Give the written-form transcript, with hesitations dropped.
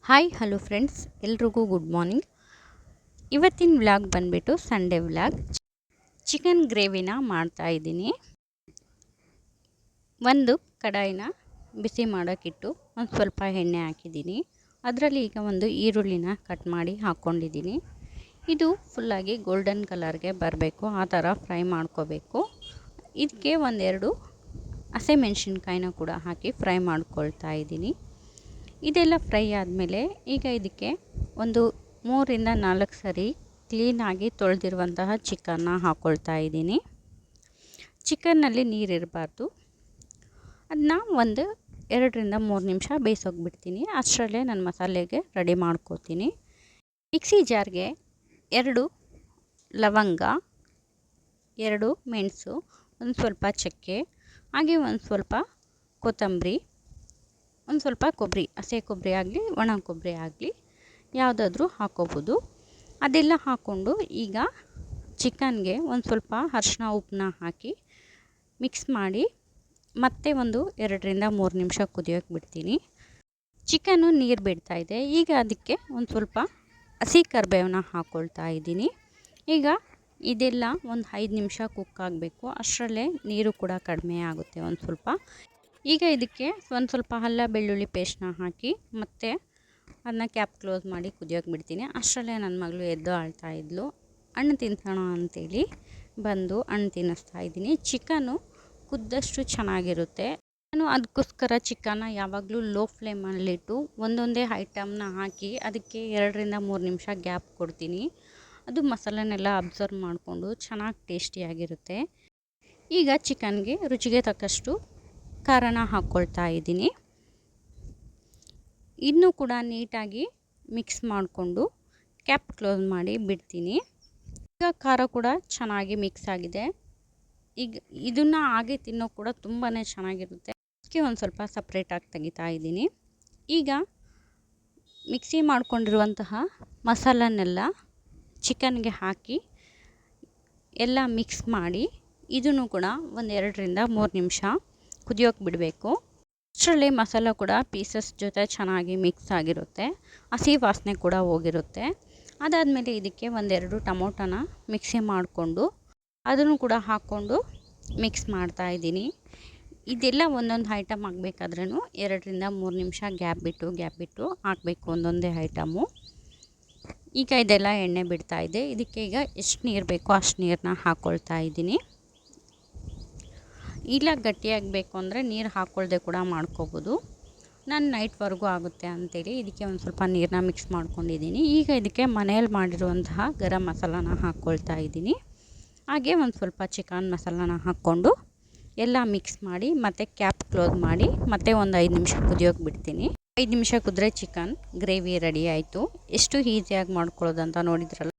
Hi hello friends, ಎಲ್ರಿಗೂ good morning. ಇವತ್ತಿನ vlog ಬಂದುಬಿಟ್ಟು ಸಂಡೇ ವ್ಲಾಗ್. ಚಿಕನ್ ಗ್ರೇವಿನ ಮಾಡ್ತಾಯಿದ್ದೀನಿ. ಒಂದು ಕಡಾಯಿನ ಬಿಸಿ ಮಾಡೋಕ್ಕಿಟ್ಟು ಒಂದು ಸ್ವಲ್ಪ ಎಣ್ಣೆ ಹಾಕಿದ್ದೀನಿ. ಅದರಲ್ಲಿ ಈಗ ಒಂದು ಈರುಳ್ಳಿನ ಕಟ್ ಮಾಡಿ ಹಾಕ್ಕೊಂಡಿದ್ದೀನಿ. ಇದು ಫುಲ್ಲಾಗಿ ಗೋಲ್ಡನ್ ಕಲರ್ಗೆ ಬರಬೇಕು, ಆ ಥರ ಫ್ರೈ ಮಾಡ್ಕೋಬೇಕು. ಇದಕ್ಕೆ ಒಂದೆರಡು ಹಸಿಮೆಣ್ಸಿನ್ಕಾಯಿನ ಕೂಡ ಹಾಕಿ ಫ್ರೈ ಮಾಡ್ಕೊಳ್ತಾ ಇದ್ದೀನಿ. ಇದೆಲ್ಲ ಫ್ರೈ ಆದಮೇಲೆ ಈಗ ಇದಕ್ಕೆ ಒಂದು 3ರಿಂದ 4 ಸರಿ ಕ್ಲೀನಾಗಿ ತೊಳೆದಿರುವಂತಹ ಚಿಕನ್ನ ಹಾಕ್ಕೊಳ್ತಾ ಇದ್ದೀನಿ. ಚಿಕನ್ನಲ್ಲಿ ನೀರಿರಬಾರ್ದು. ಅದನ್ನ ಒಂದು 2ರಿಂದ 3 ನಿಮಿಷ ಬೇಯಿಸೋಗ್ಬಿಡ್ತೀನಿ. ಅಷ್ಟರಲ್ಲೇ ನಾನು ಮಸಾಲೆಗೆ ರೆಡಿ ಮಾಡ್ಕೋತೀನಿ. ಮಿಕ್ಸಿ ಜಾರ್ಗೆ 2 ಲವಂಗ, 2 ಮೆಣಸು, ಒಂದು ಸ್ವಲ್ಪ ಚಕ್ಕೆ, ಹಾಗೆ ಒಂದು ಸ್ವಲ್ಪ ಕೊತ್ತಂಬರಿ, ಒಂದು ಸ್ವಲ್ಪ ಕೊಬ್ಬರಿ, ಹಸಿ ಕೊಬ್ಬರಿ ಆಗಲಿ ಒಣ ಕೊಬ್ಬರಿ ಆಗಲಿ ಯಾವುದಾದ್ರೂ ಹಾಕ್ಕೋಬೋದು. ಅದೆಲ್ಲ ಹಾಕ್ಕೊಂಡು ಈಗ ಚಿಕನ್ಗೆ ಒಂದು ಸ್ವಲ್ಪ ಅರಿಶಿನ ಉಪ್ಪನ್ನ ಹಾಕಿ ಮಿಕ್ಸ್ ಮಾಡಿ ಮತ್ತೆ ಒಂದು 2ರಿಂದ 3 ನಿಮಿಷ ಕುದಿಯೋಕ್ಕೆ ಬಿಡ್ತೀನಿ. ಚಿಕನ್ನು ನೀರು ಬಿಡ್ತಾಯಿದೆ. ಈಗ ಅದಕ್ಕೆ ಒಂದು ಸ್ವಲ್ಪ ಹಸಿ ಕರಿಬೇವನ್ನ ಹಾಕ್ಕೊಳ್ತಾ ಇದ್ದೀನಿ. ಈಗ ಇದೆಲ್ಲ ಒಂದು 5 ನಿಮಿಷ ಕುಕ್ ಆಗಬೇಕು. ಅಷ್ಟರಲ್ಲೇ ನೀರು ಕೂಡ ಕಡಿಮೆ ಆಗುತ್ತೆ ಒಂದು ಸ್ವಲ್ಪ. ಈಗ ಇದಕ್ಕೆ ಒಂದು ಸ್ವಲ್ಪ ಅಲ್ಲ ಬೆಳ್ಳುಳ್ಳಿ ಪೇಸ್ಟ್ನ ಹಾಕಿ ಮತ್ತೆ ಅದನ್ನ ಕ್ಯಾಪ್ ಕ್ಲೋಸ್ ಮಾಡಿ ಕುದಿಯೋಕೆ ಬಿಡ್ತೀನಿ. ಅಷ್ಟರಲ್ಲೇ ನನ್ನ ಮಗಳು ಎದ್ದು ಆಳ್ತಾ ಇದ್ಲು. ಹಣ್ಣು ತಿನ್ಸೋಣ ಅಂತೇಳಿ ಬಂದು ಹಣ್ಣು ತಿನ್ನಿಸ್ತಾ ಇದ್ದೀನಿ. ಚಿಕನ್ನು ಕುದ್ದಷ್ಟು ಚೆನ್ನಾಗಿರುತ್ತೆ. ನಾನು ಅದಕ್ಕೋಸ್ಕರ ಚಿಕನ್ನ ಯಾವಾಗಲೂ ಲೋ ಫ್ಲೇಮಲ್ಲಿಟ್ಟು ಒಂದೊಂದೇ ಐಟಮ್ನ ಹಾಕಿ ಅದಕ್ಕೆ 2ರಿಂದ 3 ನಿಮಿಷ ಗ್ಯಾಪ್ ಕೊಡ್ತೀನಿ. ಅದು ಮಸಾಲೆನೆಲ್ಲ ಅಬ್ಸರ್ವ್ ಮಾಡಿಕೊಂಡು ಚೆನ್ನಾಗಿ ಟೇಸ್ಟಿಯಾಗಿರುತ್ತೆ. ಈಗ ಚಿಕನ್ಗೆ ರುಚಿಗೆ ತಕ್ಕಷ್ಟು ಖಾರನ ಹಾಕ್ಕೊಳ್ತಾ ಇದ್ದೀನಿ. ಇನ್ನೂ ಕೂಡ ನೀಟಾಗಿ ಮಿಕ್ಸ್ ಮಾಡಿಕೊಂಡು ಕ್ಯಾಪ್ ಕ್ಲೋಸ್ ಮಾಡಿ ಬಿಡ್ತೀನಿ. ಈಗ ಖಾರ ಕೂಡ ಚೆನ್ನಾಗಿ ಮಿಕ್ಸ್ ಆಗಿದೆ. ಈಗ ಇದನ್ನು ಹಾಗೆ ತಿನ್ನೋ ಕೂಡ ತುಂಬಾ ಚೆನ್ನಾಗಿರುತ್ತೆ. ಅದಕ್ಕೆ ಒಂದು ಸ್ವಲ್ಪ ಸಪ್ರೇಟಾಗಿ ತೆಗಿತಾ ಇದ್ದೀನಿ. ಈಗ ಮಿಕ್ಸಿ ಮಾಡ್ಕೊಂಡಿರುವಂತಹ ಮಸಾಲನ್ನೆಲ್ಲ ಚಿಕನ್ಗೆ ಹಾಕಿ ಎಲ್ಲ ಮಿಕ್ಸ್ ಮಾಡಿ ಇದನ್ನು ಕೂಡ ಒಂದು 2ರಿಂದ 3 ನಿಮಿಷ ಕುದಿಯೋಕೆ ಬಿಡಬೇಕು. ಅಷ್ಟರಲ್ಲೇ ಮಸಾಲ ಕೂಡ ಪೀಸಸ್ ಜೊತೆ ಚೆನ್ನಾಗಿ ಮಿಕ್ಸ್ ಆಗಿರುತ್ತೆ. ಹಸಿ ವಾಸನೆ ಕೂಡ ಹೋಗಿರುತ್ತೆ. ಅದಾದಮೇಲೆ ಇದಕ್ಕೆ ಒಂದೆರಡು ಟೊಮೊಟೊನ ಮಿಕ್ಸಿ ಮಾಡಿಕೊಂಡು ಅದನ್ನು ಕೂಡ ಹಾಕ್ಕೊಂಡು ಮಿಕ್ಸ್ ಮಾಡ್ತಾಯಿದ್ದೀನಿ. ಇದೆಲ್ಲ ಒಂದೊಂದು ಐಟಮ್ ಆಗಬೇಕಾದ್ರೂ 2ರಿಂದ 3 ನಿಮಿಷ ಗ್ಯಾಪ್ ಬಿಟ್ಟು ಹಾಕಬೇಕು ಒಂದೊಂದೇ ಐಟಮು. ಈಗ ಇದೆಲ್ಲ ಎಣ್ಣೆ ಬಿಡ್ತಾಯಿದೆ. ಇದಕ್ಕೆ ಈಗ ಎಷ್ಟು ನೀರು ಬೇಕೋ ಅಷ್ಟು ನೀರನ್ನ ಹಾಕ್ಕೊಳ್ತಾ ಇದ್ದೀನಿ. ಇಲ್ಲ ಗಟ್ಟಿಯಾಗಬೇಕು ಅಂದರೆ ನೀರು ಹಾಕ್ಕೊಳ್ದೆ ಕೂಡ ಮಾಡ್ಕೋಬೋದು. ನಾನು ನೈಟ್ವರೆಗೂ ಆಗುತ್ತೆ ಅಂಥೇಳಿ ಇದಕ್ಕೆ ಒಂದು ಸ್ವಲ್ಪ ನೀರನ್ನ ಮಿಕ್ಸ್ ಮಾಡ್ಕೊಂಡಿದ್ದೀನಿ. ಈಗ ಇದಕ್ಕೆ ಮನೆಯಲ್ಲಿ ಮಾಡಿರುವಂತಹ ಗರಂ ಮಸಾಲಾನ ಹಾಕ್ಕೊಳ್ತಾ ಇದ್ದೀನಿ. ಹಾಗೆ ಒಂದು ಸ್ವಲ್ಪ ಚಿಕನ್ ಮಸಾಲಾನ ಹಾಕ್ಕೊಂಡು ಎಲ್ಲ ಮಿಕ್ಸ್ ಮಾಡಿ ಮತ್ತೆ ಕ್ಯಾಪ್ ಕ್ಲೋಸ್ ಮಾಡಿ ಮತ್ತೆ ಒಂದು 5 ನಿಮಿಷ ಕುದಿಯೋಕೆ ಬಿಡ್ತೀನಿ. 5 ನಿಮಿಷ ಕುದ್ರೆ ಚಿಕನ್ ಗ್ರೇವಿ ರೆಡಿ ಆಯಿತು. ಎಷ್ಟು ಈಸಿಯಾಗಿ ಮಾಡ್ಕೊಳ್ಳೋದು ಅಂತ ನೋಡಿದ್ರಲ್ಲ.